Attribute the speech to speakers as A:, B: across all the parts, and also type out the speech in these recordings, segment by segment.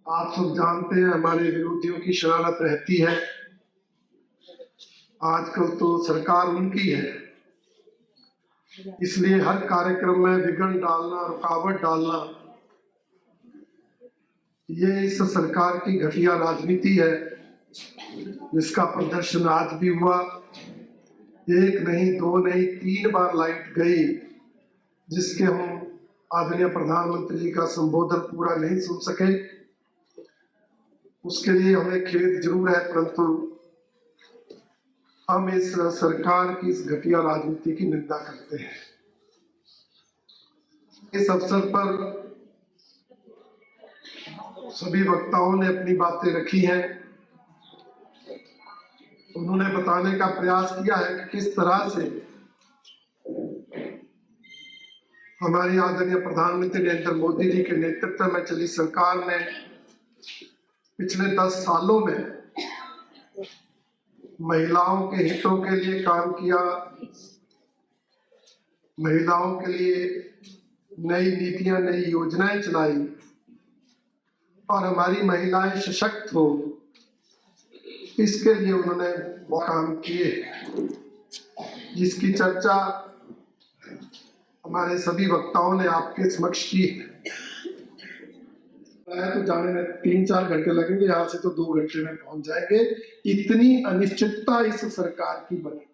A: आप सब जानते हैं हमारे विरोधियों की शरारत रहती है। आजकल तो सरकार उनकी है, इसलिए हर कार्यक्रम में विघ्न डालना, रुकावट डालना, ये इस सरकार की घटिया राजनीति है, जिसका प्रदर्शन आज भी हुआ। एक नहीं, दो नहीं, 3 बार लाइट गई, जिसके हम आदरणीय प्रधानमंत्री जी का संबोधन पूरा नहीं सुन सके। उसके लिए हमें खेद जरूर है, परंतु हम इस सरकार की इस घटिया राजनीति की निंदा करते हैं। इस अवसर पर सभी वक्ताओं ने अपनी बातें रखी हैं। उन्होंने बताने का प्रयास किया है कि किस तरह से हमारी आदरणीय प्रधानमंत्री नरेंद्र मोदी जी के नेतृत्व में चली सरकार ने पिछले 10 सालों में महिलाओं के हितों के लिए काम किया, महिलाओं के लिए नई नीतियां, नई योजनाएं चलाई और हमारी महिलाएं सशक्त हो, इसके लिए उन्होंने बहुत काम किए, जिसकी चर्चा हमारे सभी वक्ताओं ने आपके समक्ष की है। तो जाने में 3-4 घंटे लगेंगे, यहाँ से तो 2 घंटे में पहुंच जाएंगे। इतनी अनिश्चितता इस सरकार की बनी,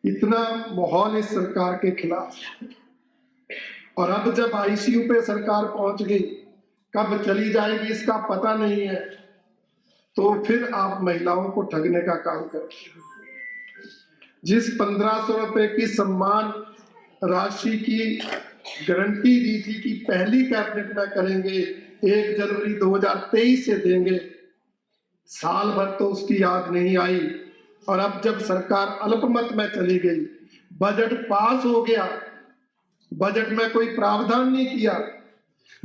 A: इतना माहौल इस सरकार के खिलाफ, और अब जब आईसीयू पे सरकार पहुंच गई, कब चली जाएगी इसका पता नहीं है, तो फिर आप महिलाओं को ठगने का काम करते हैं। जिस 1500 रुपए की सम्मान राशि की गारंटी दी थी कि पहली कैबिनेट में करेंगे, 1 जनवरी 2023 से देंगे, साल भर तो उसकी याद नहीं आई। और अब जब सरकार अल्पमत में चली गई, बजट पास हो गया, बजट में कोई प्रावधान नहीं किया,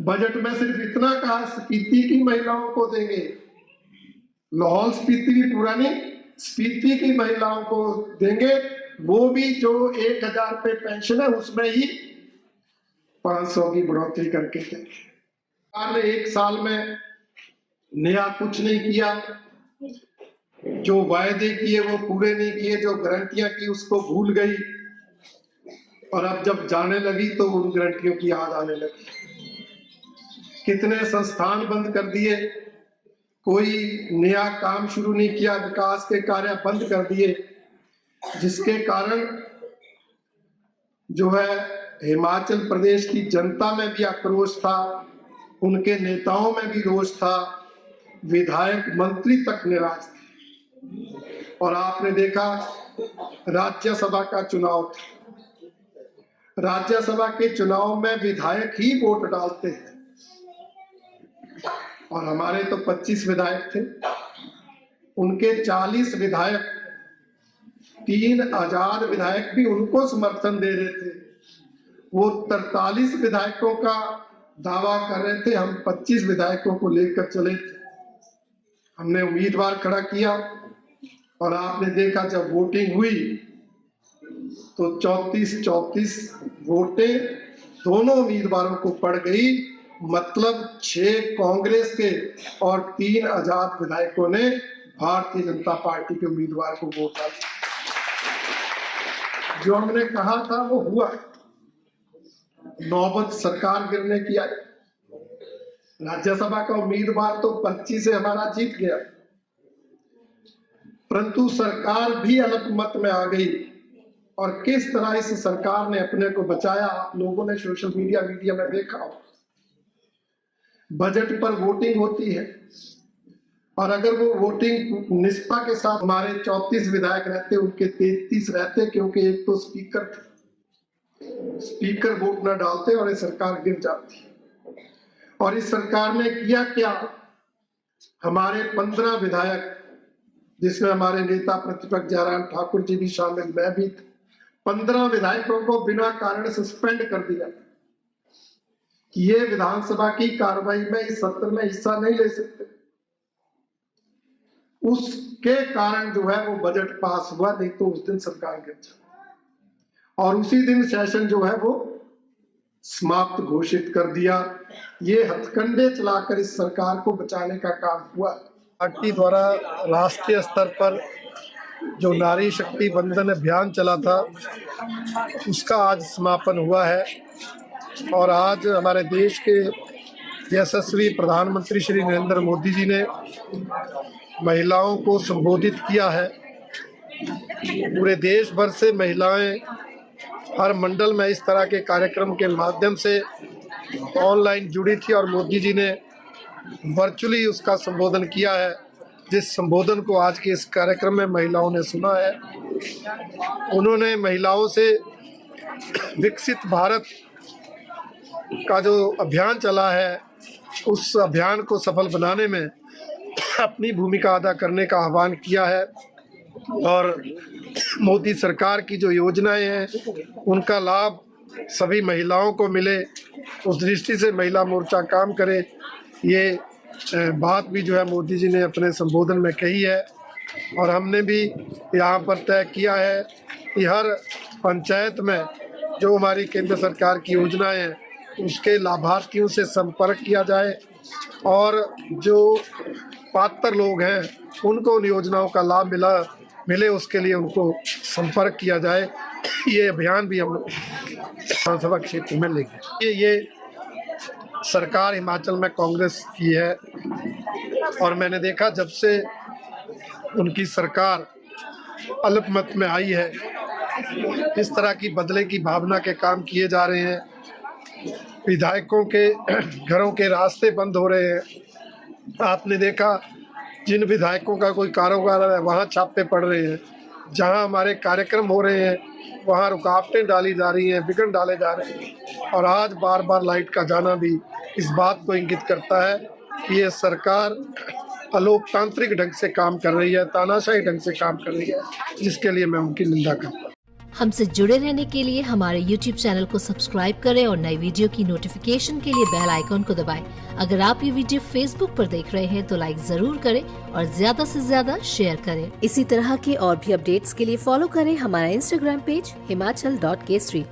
A: बजट में सिर्फ इतना कहा स्पीति की महिलाओं को देंगे, लाहौल स्पीति भी पूरा नहीं, स्पीति की महिलाओं को देंगे, वो भी जो 1000 रुपए पेंशन है उसमें ही 500 की बढ़ोतरी करके देंगे। सरकार ने 1 साल में नया कुछ नहीं किया, जो वायदे किए वो पूरे नहीं किए, जो गारंटियां की उसको भूल गई, और अब जब जाने लगी तो उन गारंटियों की याद आने लगी। कितने संस्थान बंद कर दिए, कोई नया काम शुरू नहीं किया, विकास के कार्य बंद कर दिए, जिसके कारण जो है हिमाचल प्रदेश की जनता में भी आक्रोश था, उनके नेताओं में भी रोष था, विधायक मंत्री तक निराश थे। और आपने देखा राज्यसभा का चुनाव था, राज्यसभा के चुनाव में विधायक ही वोट डालते हैं, और हमारे तो 25 विधायक थे, उनके 40 विधायक, 3000 विधायक भी उनको समर्थन दे रहे थे। वो 43 विधायकों का दावा कर रहे थे, हम 25 विधायकों को लेकर चले थे। हमने उम्मीदवार खड़ा किया और आपने देखा जब वोटिंग हुई तो 34-34 वोटें दोनों उम्मीदवारों को पड़ गई, मतलब 6 कांग्रेस के और 3 आजाद विधायकों ने भारतीय जनता पार्टी के उम्मीदवार को वोट डाला। जो हमने कहा था वो हुआ, नौबत सरकार गिरने की आई। राज्यसभा का उम्मीदवार तो 25 से हमारा जीत गया, परंतु सरकार भी अल्पमत में आ गई। और किस तरह इस सरकार ने अपने को बचाया, आप लोगों ने सोशल मीडिया में देखा हो। बजट पर वोटिंग होती है, और अगर वो वोटिंग निष्ठा के साथ हमारे 34 विधायक रहते, उनके 33 रहते, क्योंकि एक तो स्पीकर थे, स्पीकर वोट न डालते और ये सरकार गिर जाती। और इस सरकार ने किया क्या, हमारे 15 विधायक, जिसमें हमारे नेता प्रतिपक्ष जयराम ठाकुर जी भी शामिल, मैं भी, 15 विधायकों को बिना कारण सस्पेंड कर दिया कि ये विधानसभा की कार्रवाई में इस सत्र में हिस्सा नहीं ले सकते। उसके कारण जो है वो बजट पास हुआ, नहीं तो उस दिन सरकार गिर जाती, और उसी दिन सेशन जो है वो समाप्त घोषित कर दिया। ये हथकंडे चलाकर इस सरकार को बचाने का काम हुआ। पार्टी द्वारा राष्ट्रीय स्तर पर जो नारी शक्ति बंधन अभियान चला था उसका आज समापन हुआ है और आज हमारे देश के यशस्वी प्रधानमंत्री श्री नरेंद्र मोदी जी ने महिलाओं को संबोधित किया है। पूरे देश भर से महिलाएं हर मंडल में इस तरह के कार्यक्रम के माध्यम से ऑनलाइन जुड़ी थी और मोदी जी ने वर्चुअली उसका संबोधन किया है, जिस संबोधन को आज के इस कार्यक्रम में महिलाओं ने सुना है। उन्होंने महिलाओं से विकसित भारत का जो अभियान चला है उस अभियान को सफल बनाने में अपनी भूमिका अदा करने का आह्वान किया है और मोदी सरकार की जो योजनाएं हैं उनका लाभ सभी महिलाओं को मिले, उस दृष्टि से महिला मोर्चा काम करे। ये बात भी जो है मोदी जी ने अपने संबोधन में कही है और हमने भी यहाँ पर तय किया है कि हर पंचायत में जो हमारी केंद्र सरकार की योजनाएं हैं उसके लाभार्थियों से संपर्क किया जाए और जो पात्र लोग हैं उनको उन योजनाओं का लाभ मिले उसके लिए उनको संपर्क किया जाए। ये अभियान भी हम विधानसभा क्षेत्र में लेंगे। ये सरकार हिमाचल में कांग्रेस की है और मैंने देखा जब से उनकी सरकार अल्पमत में आई है इस तरह की बदले की भावना के काम किए जा रहे हैं। विधायकों के घरों के रास्ते बंद हो रहे हैं। आपने देखा जिन विधायकों का कोई कारोबार है वहाँ छापे पड़ रहे हैं, जहाँ हमारे कार्यक्रम हो रहे हैं वहाँ रुकावटें डाली जा रही हैं, विघ्न डाले जा रहे हैं और आज बार बार लाइट का जाना भी इस बात को इंगित करता है कि ये सरकार अलोकतांत्रिक ढंग से काम कर रही है, तानाशाही ढंग से काम कर रही है, जिसके लिए मैं उनकी निंदा करता हूँ।
B: हमसे जुड़े रहने के लिए हमारे YouTube चैनल को सब्सक्राइब करें और नई वीडियो की नोटिफिकेशन के लिए बेल आइकॉन को दबाएं। अगर आप ये वीडियो Facebook पर देख रहे हैं तो लाइक जरूर करें और ज्यादा से ज्यादा शेयर करें। इसी तरह के और भी अपडेट्स के लिए फॉलो करें हमारा Instagram पेज himachal.kesri।